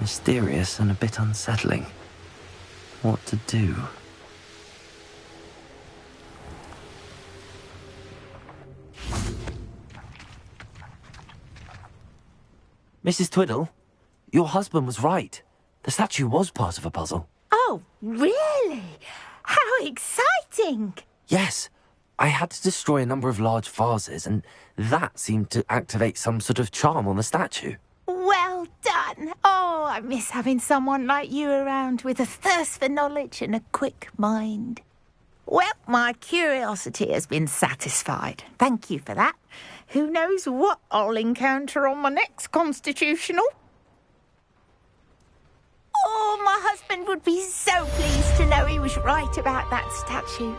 Mysterious and a bit unsettling. What to do? Mrs. Twiddle, your husband was right. The statue was part of a puzzle. Oh, really? How exciting! Yes, I had to destroy a number of large vases, and that seemed to activate some sort of charm on the statue. Well done. Oh, I miss having someone like you around with a thirst for knowledge and a quick mind. Well, my curiosity has been satisfied. Thank you for that. Who knows what I'll encounter on my next constitutional? Oh, my husband would be so pleased to know he was right about that statue.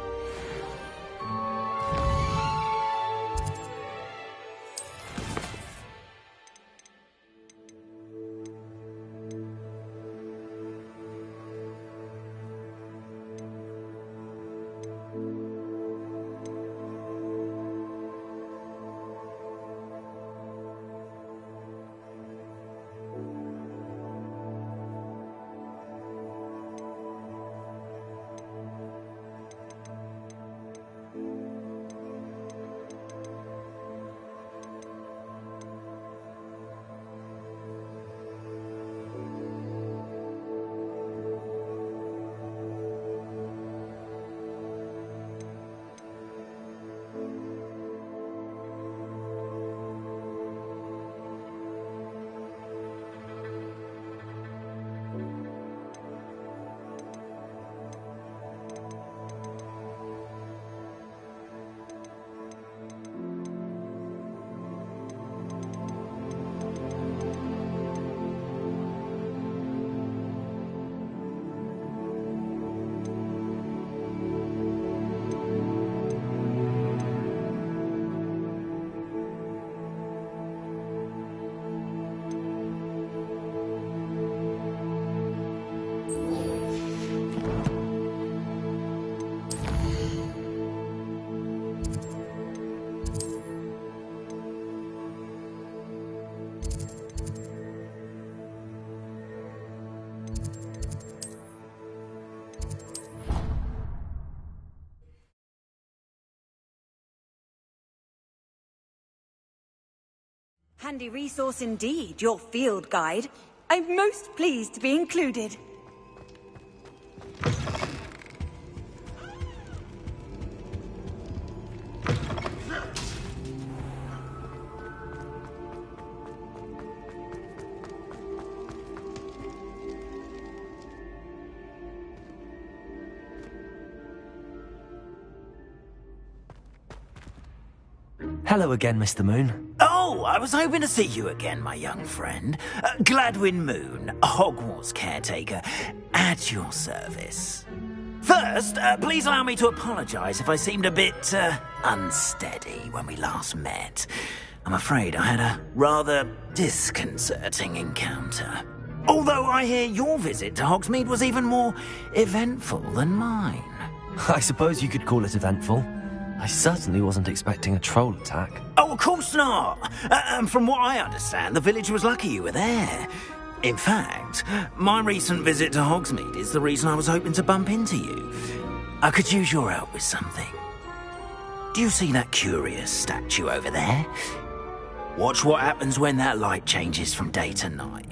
Handy resource indeed, your field guide. I'm most pleased to be included. Hello again, Mr. Moon. Oh, I was hoping to see you again, my young friend. Gladwin Moon, Hogwarts caretaker, at your service. First, please allow me to apologise if I seemed a bit, unsteady when we last met. I'm afraid I had a rather disconcerting encounter. Although I hear your visit to Hogsmeade was even more eventful than mine. I suppose you could call it eventful. I certainly wasn't expecting a troll attack. Oh, of course not. From what I understand, the village was lucky you were there. In fact, my recent visit to Hogsmeade is the reason I was hoping to bump into you. I could use your help with something. Do you see that curious statue over there? Watch what happens when that light changes from day to night.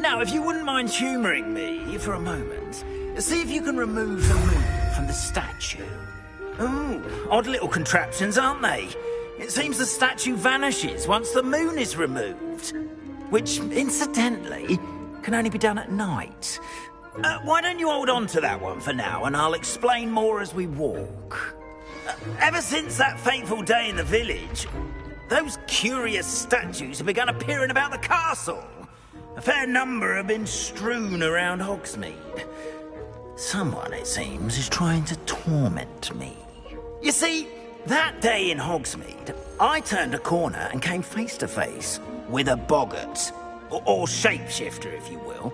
Now, if you wouldn't mind humouring me for a moment, see if you can remove the moon from the statue. Ooh, odd little contraptions, aren't they? It seems the statue vanishes once the moon is removed, which, incidentally, can only be done at night. Why don't you hold on to that one for now, and I'll explain more as we walk. Ever since that fateful day in the village, those curious statues have begun appearing about the castle. A fair number have been strewn around Hogsmeade. Someone, it seems, is trying to torment me. You see, that day in Hogsmeade, I turned a corner and came face to face with a boggart. or shapeshifter, if you will,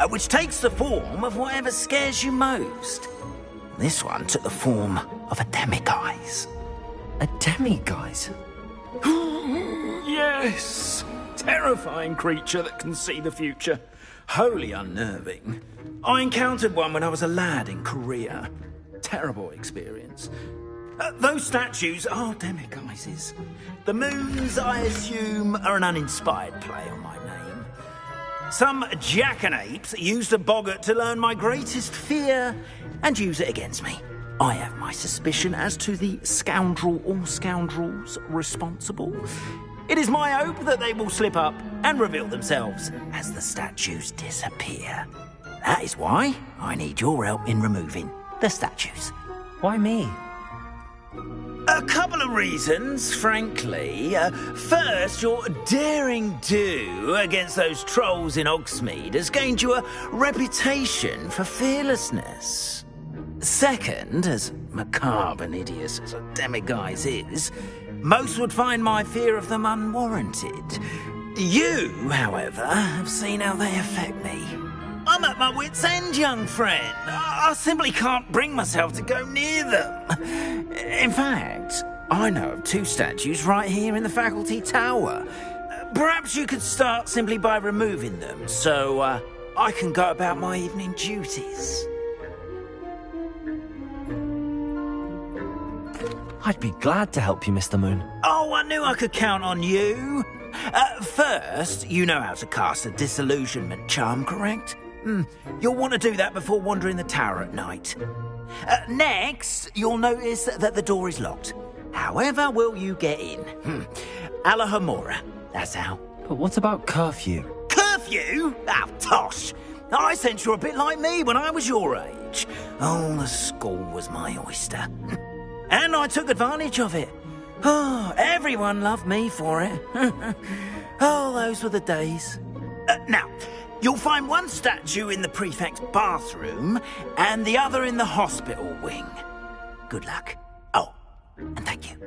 which takes the form of whatever scares you most. This one took the form of a demiguise. A demiguise? Yes! Terrifying creature that can see the future. Wholly unnerving. I encountered one when I was a lad in Korea. Terrible experience. Those statues are demiguises. The moons, I assume, are an uninspired play on my name. Some jackanapes used a boggart to learn my greatest fear and use it against me. I have my suspicion as to the scoundrel or scoundrels responsible. It is my hope that they will slip up and reveal themselves as the statues disappear. That is why I need your help in removing the statues. Why me? A couple of reasons, frankly. First, your daring do against those trolls in Hogsmeade has gained you a reputation for fearlessness. Second, as macabre and hideous as a demiguise is, most would find my fear of them unwarranted. You, however, have seen how they affect me. I'm at my wit's end, young friend. I simply can't bring myself to go near them. In fact, I know of 2 statues right here in the faculty tower. Perhaps you could start simply by removing them, so I can go about my evening duties. I'd be glad to help you, Mr. Moon. Oh, I knew I could count on you. First, you know how to cast a disillusionment charm, correct? You'll want to do that before wandering the tower at night. Next, you'll notice that the door is locked. However will you get in? Alahomora, that's how. But what about curfew? Curfew? Oh, tosh. I sense you're a bit like me when I was your age. Oh, the school was my oyster. And I took advantage of it. Oh, everyone loved me for it. Oh, those were the days. Now, you'll find one statue in the prefect's bathroom and the other in the hospital wing. Good luck. Oh, and thank you.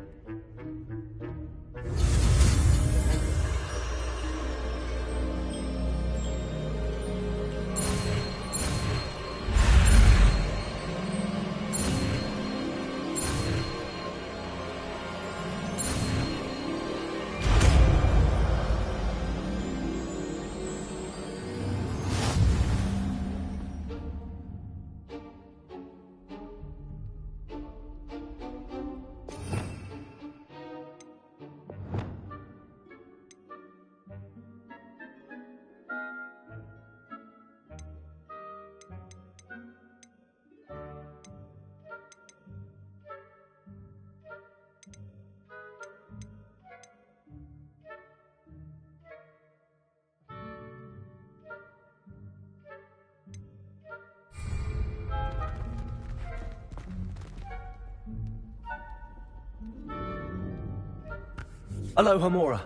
Alohomora.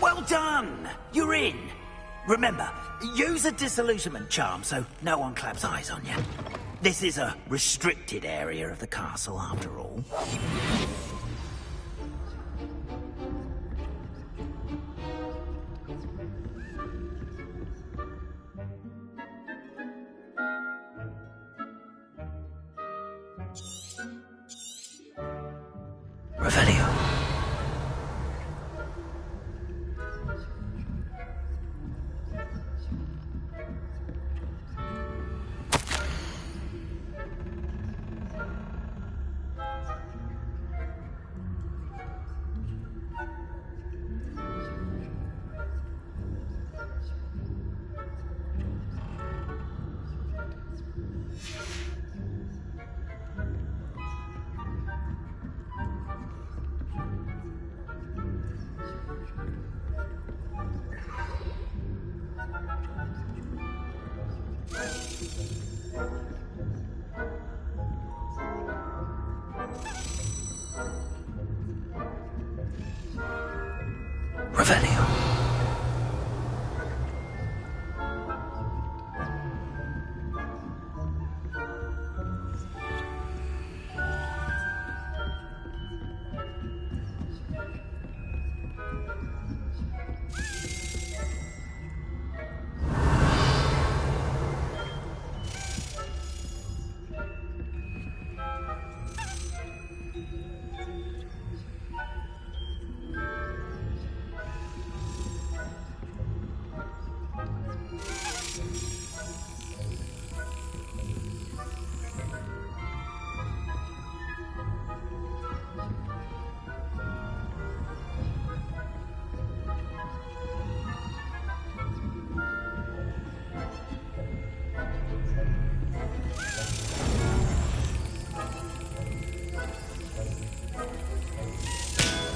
Well done! You're in. Remember, use a disillusionment charm so no one claps eyes on you. This is a restricted area of the castle, after all. Revelio. Revelio.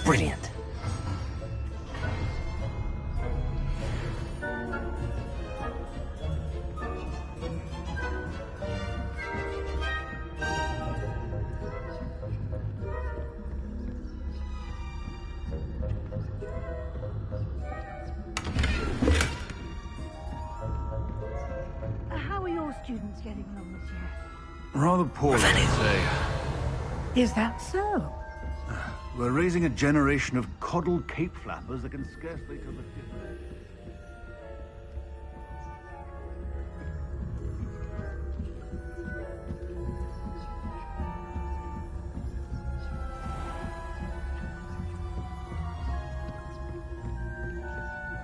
Brilliant. How are your students getting along this year? Rather poorly, I'd say. Is that so? We're raising a generation of coddled cape flappers that can scarcely tell the difference.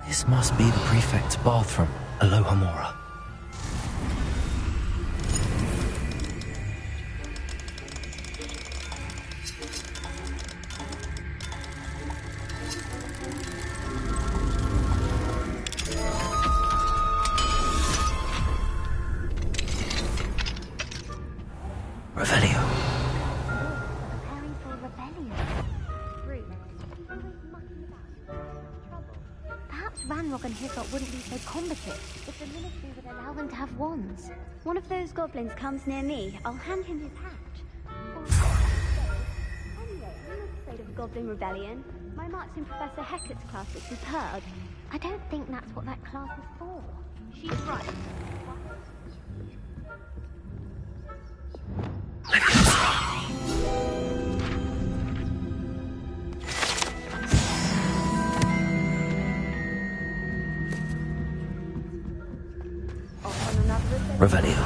This must be the prefect's bathroom. Alohomora. Revelio. Preparing for a rebellion. Rude. Always mucking about. Trouble. Perhaps Ranrock and Hickok wouldn't be so combative if the ministry would allow them to have wands. One of those goblins comes near me, I'll hand him his hat. Anyway, I'm not afraid of a goblin rebellion. My marks in Professor Hecat's class were superb. I don't think that's what that class is for. She's right. Revelio.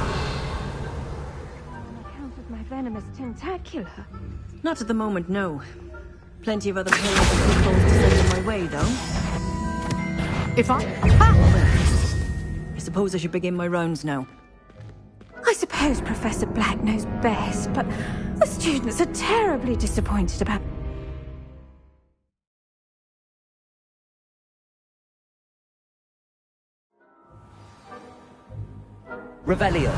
On account of my venomous tentacular. Not at the moment, no. Plenty of other players and pitfalls to send in my way, though. If I... I suppose I should begin my rounds now. I suppose Professor Black knows best, but the students are terribly disappointed about Revelio.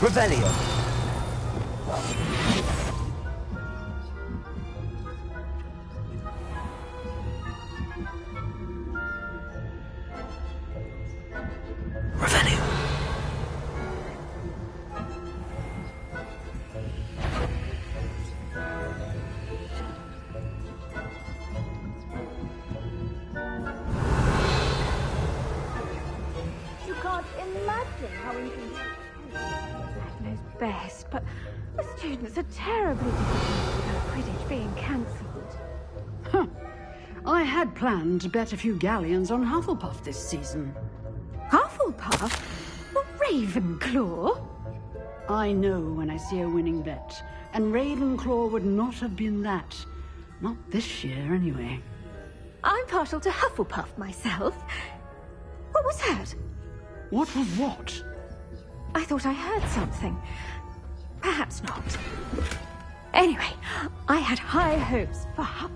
Revelio. Revelio. You can't imagine how inconvenient. Knows best, but the students are terribly disappointed about Quidditch being cancelled. Huh. I had planned to bet a few galleons on Hufflepuff this season. Hufflepuff? Well, Ravenclaw? I know when I see a winning bet, and Ravenclaw would not have been that. Not this year, anyway. I'm partial to Hufflepuff myself. What was that? What was what? I thought I heard something. Perhaps not. Anyway, I had high hopes for Hufflepuff.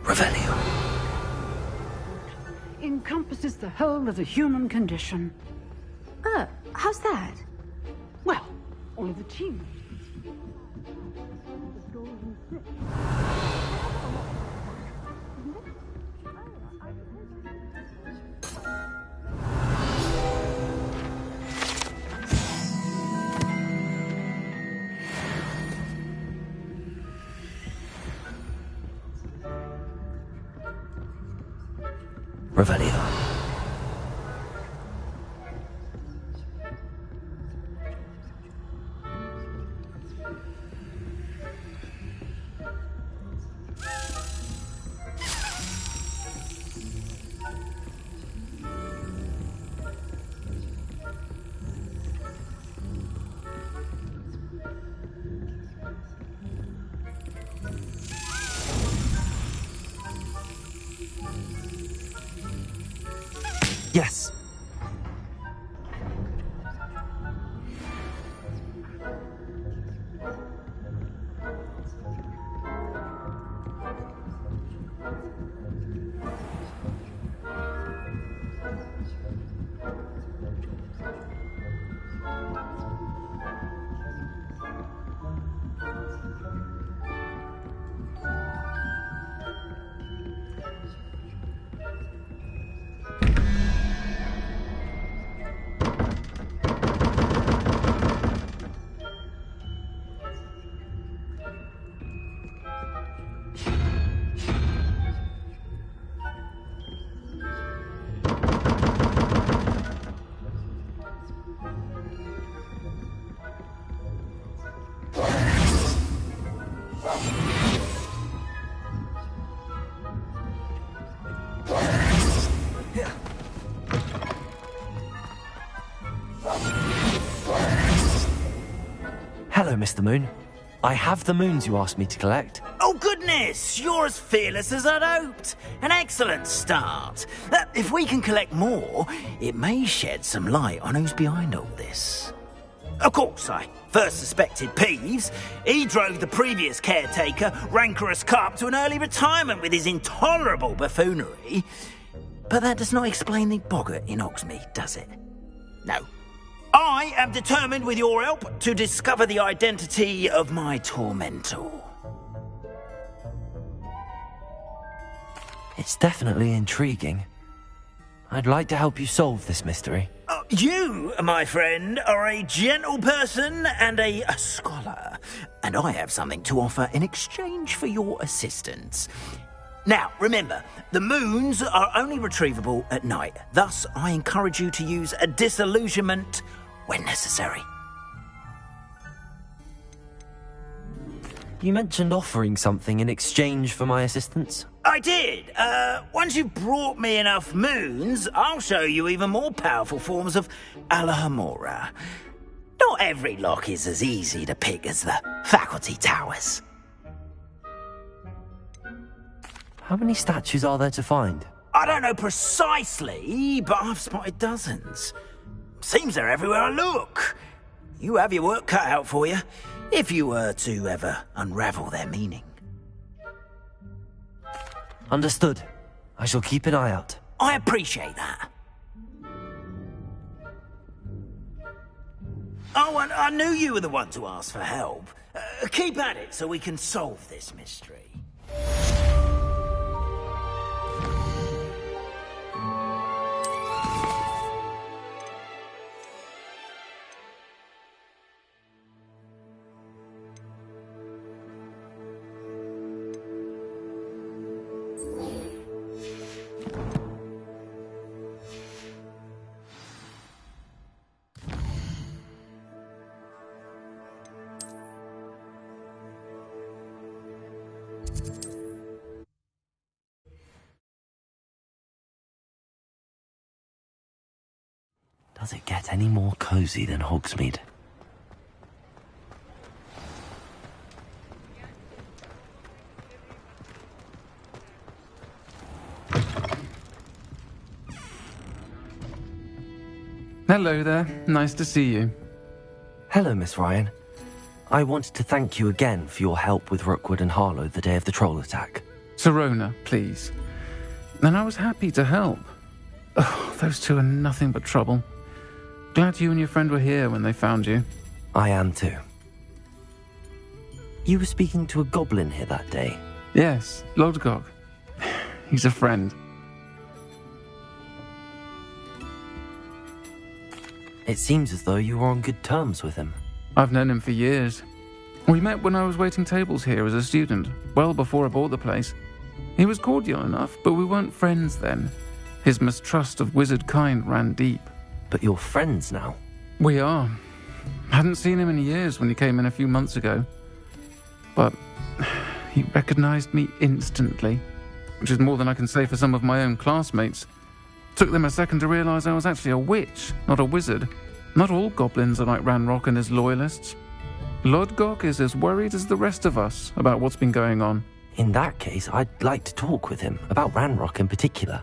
Revelio. Encompasses the whole of the human condition. Oh, how's that? Well, all of the team. Revelio. Yes. Hello, Mr. Moon. I have the moons you asked me to collect. Oh, goodness! You're as fearless as I'd hoped. An excellent start. If we can collect more, it may shed some light on who's behind all this. Of course, I first suspected Peeves. He drove the previous caretaker, Rancorous Carp, to an early retirement with his intolerable buffoonery. But that does not explain the boggart in Hogsmeade, does it? No. I am determined, with your help, to discover the identity of my tormentor. It's definitely intriguing. I'd like to help you solve this mystery. You, my friend, are a gentle person and a scholar, and I have something to offer in exchange for your assistance. Now, remember, the moons are only retrievable at night. Thus, I encourage you to use a disillusionment when necessary. You mentioned offering something in exchange for my assistance. I did. Once you've brought me enough moons, I'll show you even more powerful forms of Alahamora. Not every lock is as easy to pick as the faculty towers. How many statues are there to find? I don't know precisely, but I've spotted dozens. Seems they're everywhere I look. You have your work cut out for you, if you were to ever unravel their meaning. Understood. I shall keep an eye out. I appreciate that. Oh, and I knew you were the one to ask for help. Keep at it so we can solve this mystery. Does it get any more cozy than Hogsmeade? Hello there. Nice to see you. Hello, Miss Ryan. I wanted to thank you again for your help with Rookwood and Harlow the day of the troll attack. Sirona, please. And I was happy to help. Oh, those two are nothing but trouble. Glad you and your friend were here when they found you. I am too. You were speaking to a goblin here that day? Yes, Lodgok. He's a friend. It seems as though you were on good terms with him. I've known him for years. We met when I was waiting tables here as a student, well before I bought the place. He was cordial enough, but we weren't friends then. His mistrust of wizard kind ran deep. But you're friends now? We are. Hadn't seen him in years when he came in a few months ago. But he recognized me instantly, which is more than I can say for some of my own classmates. Took them a second to realize I was actually a witch, not a wizard. Not all goblins are like Ranrock and his loyalists. Lodgok is as worried as the rest of us about what's been going on. In that case, I'd like to talk with him, about Ranrock in particular.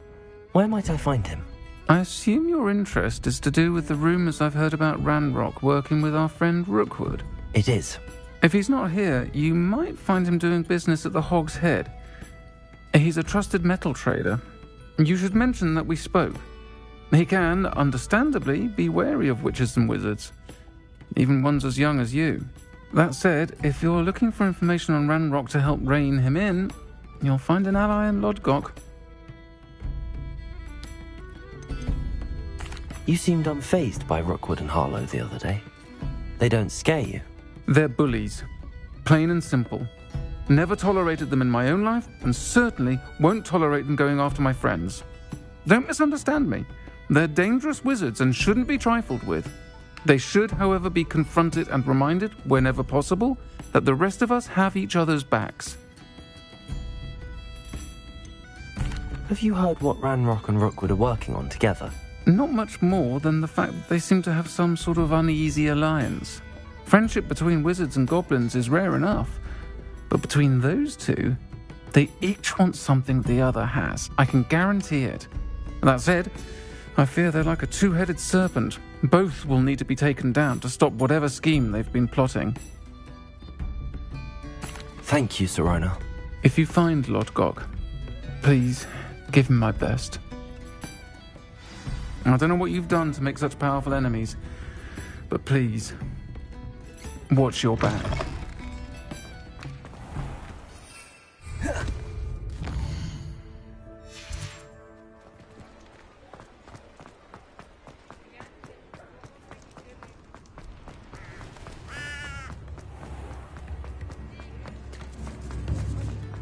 Where might I find him? I assume your interest is to do with the rumors I've heard about Ranrock working with our friend Rookwood. It is. If he's not here, you might find him doing business at the Hog's Head. He's a trusted metal trader. You should mention that we spoke. He can, understandably, be wary of witches and wizards, even ones as young as you. That said, if you're looking for information on Ranrock to help rein him in, you'll find an ally in Lodgok. You seemed unfazed by Rookwood and Harlow the other day. They don't scare you? They're bullies. Plain and simple. Never tolerated them in my own life, and certainly won't tolerate them going after my friends. Don't misunderstand me. They're dangerous wizards and shouldn't be trifled with. They should, however, be confronted and reminded, whenever possible, that the rest of us have each other's backs. Have you heard what Ranrock and Rookwood are working on together? Not much more than the fact that they seem to have some sort of uneasy alliance. Friendship between wizards and goblins is rare enough, but between those two, they each want something the other has. I can guarantee it. That said, I fear they're like a two-headed serpent. Both will need to be taken down to stop whatever scheme they've been plotting. Thank you, Sirona. If you find Lodgok, please give him my best. I don't know what you've done to make such powerful enemies, but please, watch your back.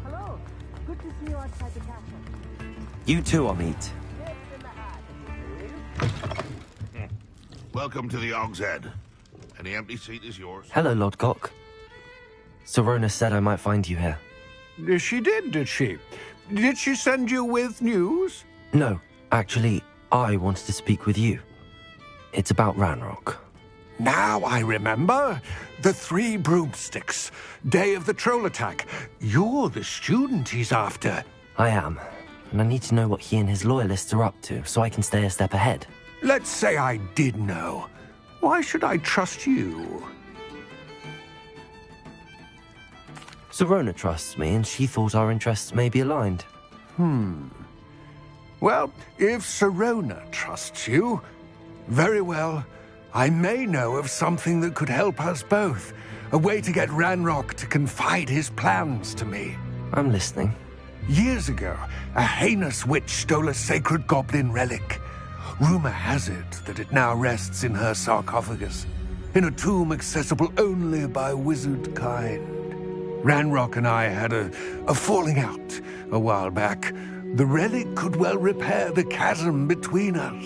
Hello. Good to see you outside the castle. You too, Amit. Welcome to the Hog's Head. Any empty seat is yours. Hello, Lodgok. Sorona said I might find you here. She did she? Did she send you with news? No, actually, I wanted to speak with you. It's about Ranrock. Now I remember. The 3 broomsticks. Day of the troll attack. You're the student he's after. I am. And I need to know what he and his loyalists are up to, so I can stay a step ahead. Let's say I did know. Why should I trust you? Sorona trusts me, and she thought our interests may be aligned. Well, if Sorona trusts you, very well. I may know of something that could help us both. A way to get Ranrock to confide his plans to me. I'm listening. Years ago, a heinous witch stole a sacred goblin relic. Rumor has it that it now rests in her sarcophagus, in a tomb accessible only by wizard kind. Ranrock and I had a falling out a while back. The relic could well repair the chasm between us.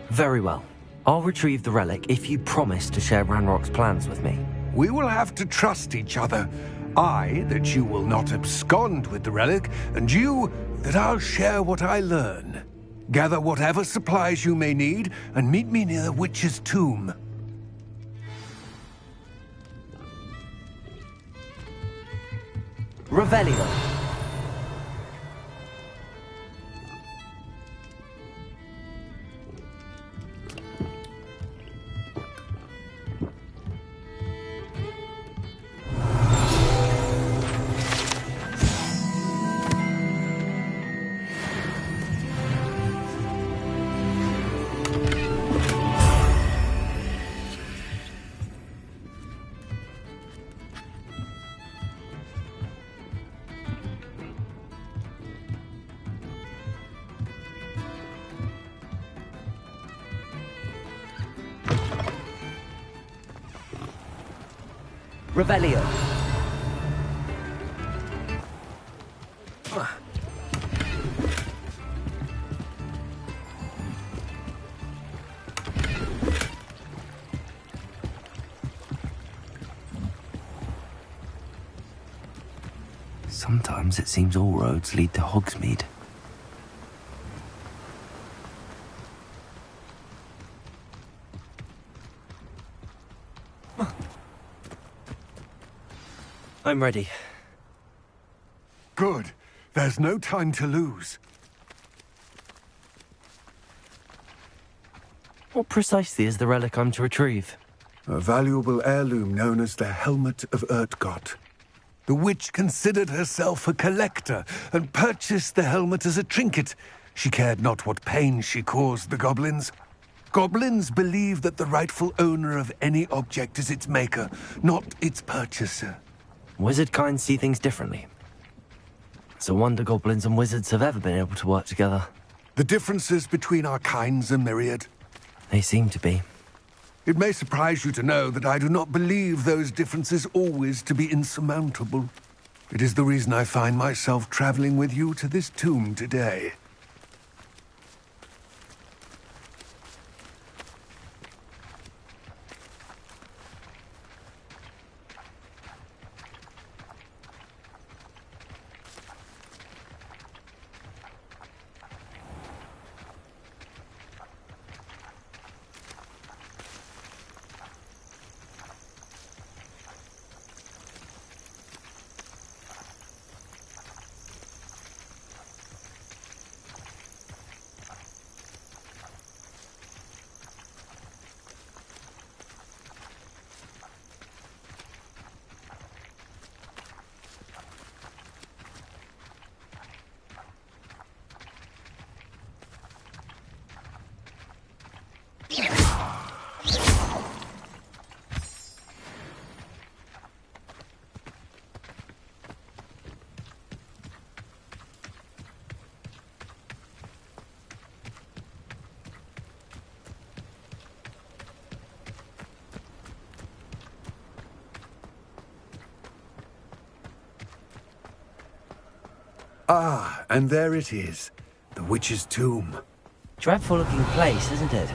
Very well. I'll retrieve the relic if you promise to share Ranrock's plans with me. We will have to trust each other. I, that you will not abscond with the relic, and you, that I'll share what I learn. Gather whatever supplies you may need, and meet me near the witch's tomb. Revelio. Revelio. Sometimes it seems all roads lead to Hogsmeade. I'm ready. Good. There's no time to lose. What precisely is the relic I'm to retrieve? A valuable heirloom known as the Helmet of Urtgott. The witch considered herself a collector and purchased the helmet as a trinket. She cared not what pain she caused the goblins. Goblins believe that the rightful owner of any object is its maker, not its purchaser. Wizard kind see things differently. It's a wonder goblins and wizards have ever been able to work together. The differences between our kinds are myriad. They seem to be. It may surprise you to know that I do not believe those differences always to be insurmountable. It is the reason I find myself traveling with you to this tomb today. Ah, and there it is, the witch's tomb. Dreadful looking place, isn't it?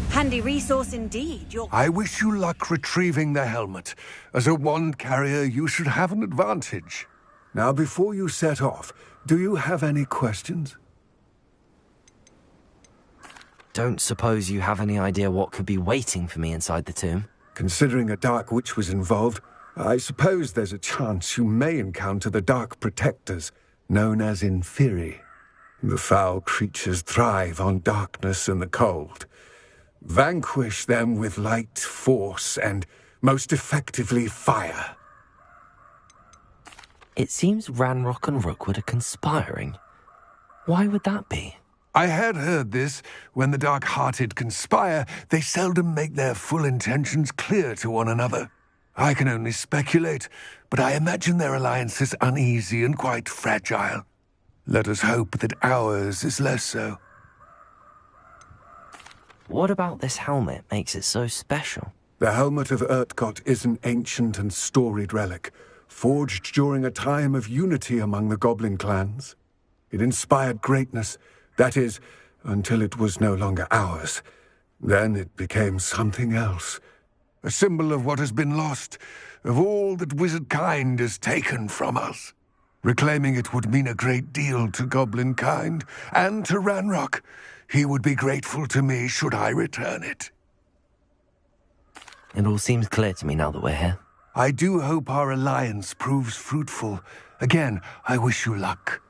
Handy resource indeed. I wish you luck retrieving the helmet. As a wand carrier, you should have an advantage. Now, before you set off, do you have any questions? Don't suppose you have any idea what could be waiting for me inside the tomb? Considering a Dark Witch was involved, I suppose there's a chance you may encounter the Dark Protectors, known as Inferi. The foul creatures thrive on darkness and the cold. Vanquish them with light, force, and, most effectively, fire. It seems Ranrock and Rookwood are conspiring. Why would that be? I had heard this. When the dark-hearted conspire, they seldom make their full intentions clear to one another. I can only speculate, but I imagine their alliance is uneasy and quite fragile. Let us hope that ours is less so. What about this helmet makes it so special? The helmet of Urtkot is an ancient and storied relic, forged during a time of unity among the goblin clans. It inspired greatness, that is, until it was no longer ours. Then it became something else. A symbol of what has been lost, of all that wizard kind has taken from us. Reclaiming it would mean a great deal to goblin kind, and to Ranrock. He would be grateful to me should I return it. It all seems clear to me now that we're here. I do hope our alliance proves fruitful. Again, I wish you luck.